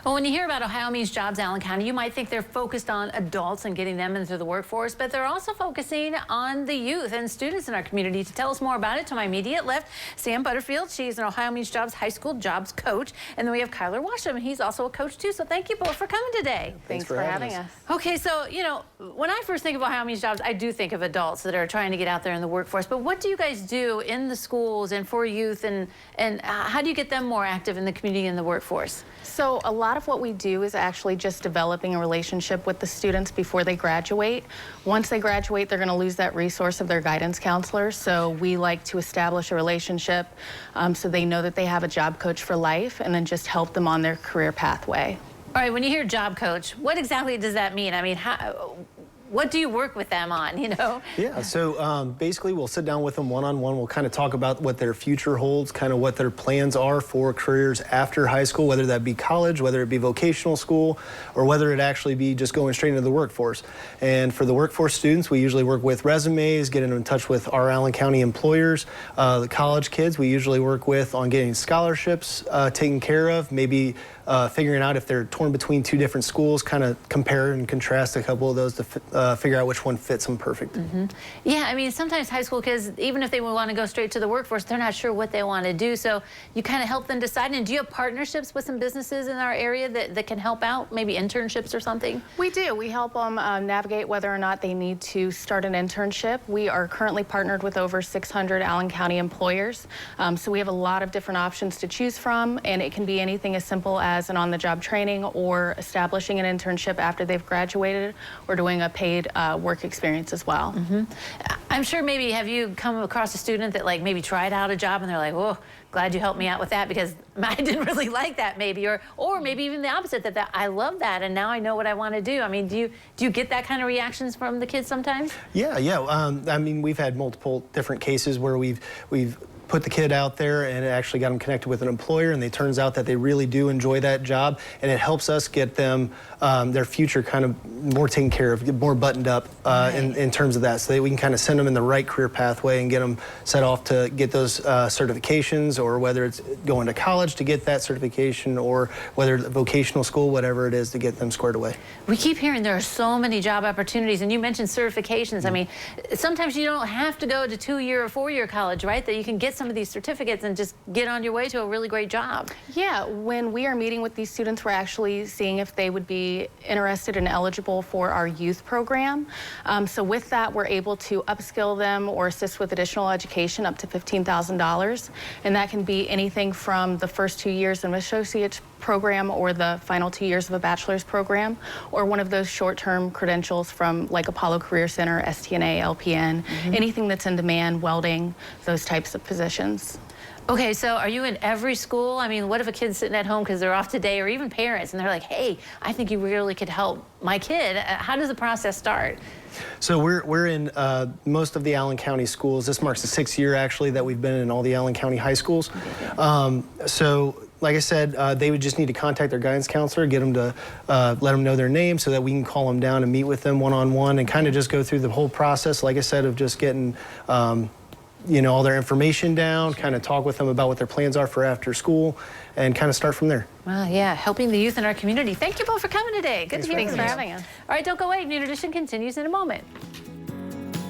Well, when you hear about Ohio Means Jobs Allen County, you might think they're focused on adults and getting them into the workforce, but they're also focusing on the youth and students in our community. To tell us more about it, to my immediate left, Sam Butterfield. She's an Ohio Means Jobs high school jobs coach. And then we have Kyler Washam, and he's also a coach too. So thank you both for coming today. Thanks for having us. Okay, so, you know, when I first think of Ohio Means Jobs, I do think of adults that are trying to get out there in the workforce. But what do you guys do in the schools and for youth, and how do you get them more active in the community and the workforce? So a lot of what we do is actually just developing a relationship with the students before they graduate. Once they graduate, they're going to lose that resource of their guidance counselor. So we like to establish a relationship so they know that they have a job coach for life, and then just help them on their career pathway. All right, when you hear job coach, what exactly does that mean? I mean, what do you work with them on, you know? Yeah, so basically we'll sit down with them one-on-one. We'll kind of talk about what their future holds, kind of what their plans are for careers after high school, whether that be college, whether it be vocational school, or whether it actually be just going straight into the workforce. And for the workforce students, we usually work with resumes, getting in touch with our Allen County employers. The college kids, we usually work with on getting scholarships taken care of, maybe figuring out if they're torn between two different schools, kind of compare and contrast a couple of those to figure out which one fits them perfect. Mm-hmm. Yeah, I mean, sometimes high school kids, even if they want to go straight to the workforce, they're not sure what they want to do. So you kind of help them decide. And do you have partnerships with some businesses in our area that can help out, maybe internships or something? We do. We help them navigate whether or not they need to start an internship. We are currently partnered with over 600 Allen County employers. So we have a lot of different options to choose from, and it can be anything as simple as an on-the-job training, or establishing an internship after they've graduated, or doing a paid work experience as well. Mm-hmm. I'm sure maybe, have you come across a student that like maybe tried out a job and they're like, oh, glad you helped me out with that because I didn't really like that, maybe, or maybe even the opposite, that I love that and now I know what I want to do. I mean, do you get that kind of reactions from the kids sometimes? Yeah. I mean, we've had multiple different cases where we've put the kid out there and it actually got them connected with an employer, and it turns out that they really do enjoy that job, and it helps us get them their future kind of more taken care of, more buttoned up in terms of that, so that we can kind of send them in the right career pathway and get them set off to get those certifications, or whether it's going to college to get that certification, or whether it's vocational school, whatever it is, to get them squared away. We keep hearing there are so many job opportunities, and you mentioned certifications. I mean, sometimes you don't have to go to 2-year or 4-year college, right? That you can get some of these certificates and just get on your way to a really great job. Yeah, when we are meeting with these students, we're actually seeing if they would be interested and eligible for our youth program. So with that, we're able to upskill them or assist with additional education up to $15,000. And that can be anything from the first 2 years of an associate's program, or the final 2 years of a bachelor's program, or one of those short-term credentials from like Apollo Career Center, STNA, LPN, anything that's in demand, welding, those types of positions. Okay, so are you in every school? I mean, what if a kid's sitting at home because they're off today, or even parents, and they're like, hey, I think you really could help my kid. How does the process start? So we're in most of the Allen County schools. This marks the 6th year, actually, that we've been in all the Allen County high schools. So like I said, they would just need to contact their guidance counselor, get them to let them know their name, so that we can call them down and meet with them one-on-one, and kind of just go through the whole process, like I said, of just getting you know, all their information down, kind of talk with them about what their plans are for after school, and kind of start from there. Well, yeah, helping the youth in our community. Thank you both for coming today. Good to hear. Thanks for having us. All right, don't go away. New Tradition continues in a moment.